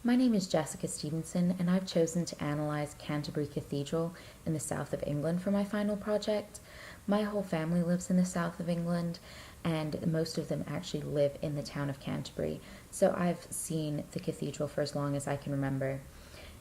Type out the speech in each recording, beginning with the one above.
My name is Jessica Stephenson, and I've chosen to analyze Canterbury Cathedral in the south of England for my final project. My whole family lives in the south of England, and most of them actually live in the town of Canterbury, so I've seen the cathedral for as long as I can remember.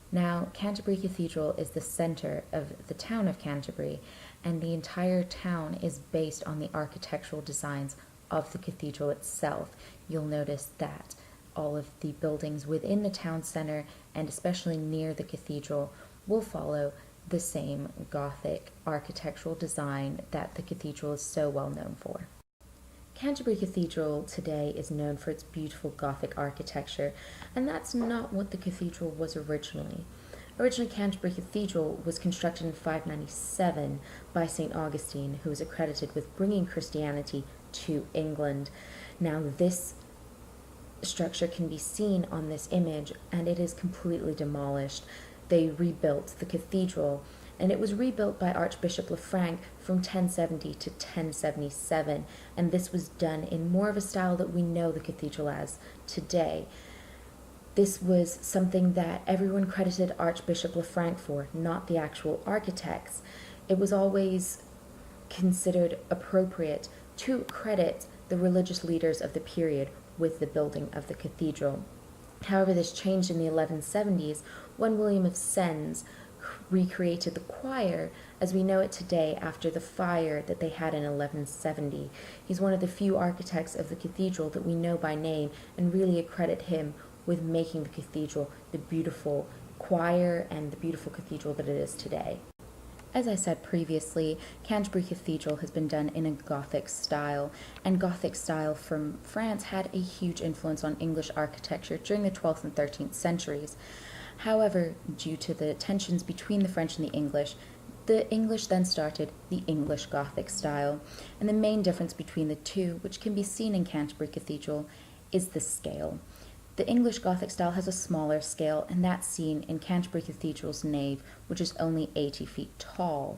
Now, Canterbury Cathedral is the center of the town of Canterbury, and the entire town is based on the architectural designs of the cathedral itself. You'll notice that all of the buildings within the town center, and especially near the cathedral, will follow the same Gothic architectural design that the cathedral is so well known for. Canterbury Cathedral today is known for its beautiful Gothic architecture, and that's not what the cathedral was originally. Originally, Canterbury Cathedral was constructed in 597 by St. Augustine, who is accredited with bringing Christianity to England. Now, this structure can be seen on this image, and it is completely demolished. They rebuilt the cathedral, and it was rebuilt by Archbishop Lefranc from 1070 to 1077, and this was done in more of a style that we know the cathedral as today. This was something that everyone credited Archbishop Lefranc for, not the actual architects. It was always considered appropriate to credit the religious leaders of the period with the building of the cathedral. However, this changed in the 1170s when William of Sens recreated the choir as we know it today after the fire that they had in 1170. He's one of the few architects of the cathedral that we know by name and really accredit him with making the cathedral the beautiful choir and the beautiful cathedral that it is today. As I said previously, Canterbury Cathedral has been done in a Gothic style, and Gothic style from France had a huge influence on English architecture during the 12th and 13th centuries. However, due to the tensions between the French and the English then started the English Gothic style, and the main difference between the two, which can be seen in Canterbury Cathedral, is the scale. The English Gothic style has a smaller scale, and that's seen in Canterbury Cathedral's nave, which is only 80 feet tall.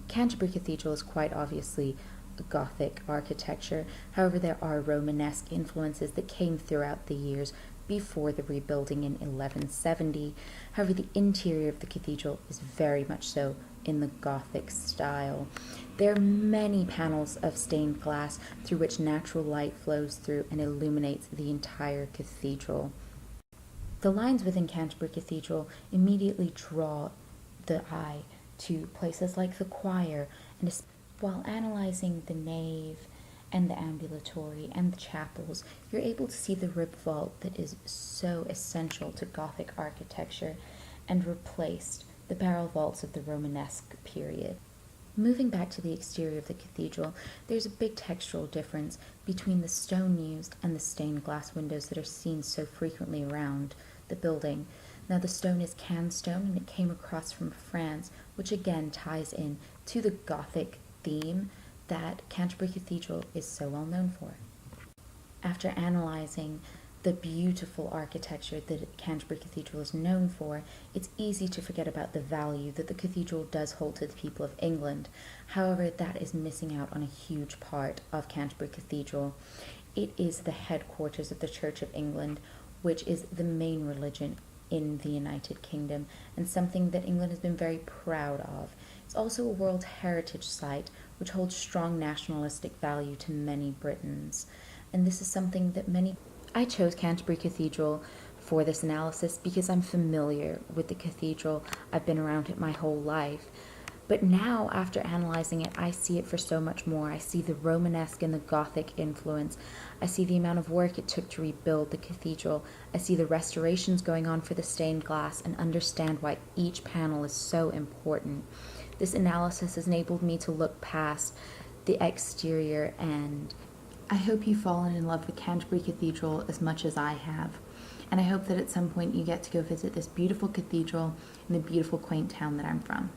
Canterbury Cathedral is quite obviously a Gothic architecture. However, there are Romanesque influences that came throughout the years before the rebuilding in 1170. However, the interior of the cathedral is very much so in the Gothic style. There are many panels of stained glass through which natural light flows through and illuminates the entire cathedral. The lines within Canterbury Cathedral immediately draw the eye to places like the choir, and while analyzing the nave and the ambulatory and the chapels, you're able to see the rib vault that is so essential to Gothic architecture and replaced the barrel vaults of the Romanesque period. Moving back to the exterior of the cathedral, there's a big textural difference between the stone used and the stained glass windows that are seen so frequently around the building. Now, the stone is can stone, and it came across from France, which again ties in to the Gothic theme that Canterbury Cathedral is so well known for. After analyzing the beautiful architecture that Canterbury Cathedral is known for, it's easy to forget about the value that the cathedral does hold to the people of England. However, that is missing out on a huge part of Canterbury Cathedral. It is the headquarters of the Church of England, which is the main religion in the United Kingdom, and something that England has been very proud of. It's also a World Heritage Site, which holds strong nationalistic value to many Britons. And this is something that I chose Canterbury Cathedral for this analysis because I'm familiar with the cathedral. I've been around it my whole life. But now, after analyzing it, I see it for so much more. I see the Romanesque and the Gothic influence. I see the amount of work it took to rebuild the cathedral. I see the restorations going on for the stained glass and understand why each panel is so important. This analysis has enabled me to look past the exterior, and I hope you've fallen in love with Canterbury Cathedral as much as I have. And I hope that at some point you get to go visit this beautiful cathedral in the beautiful, quaint town that I'm from.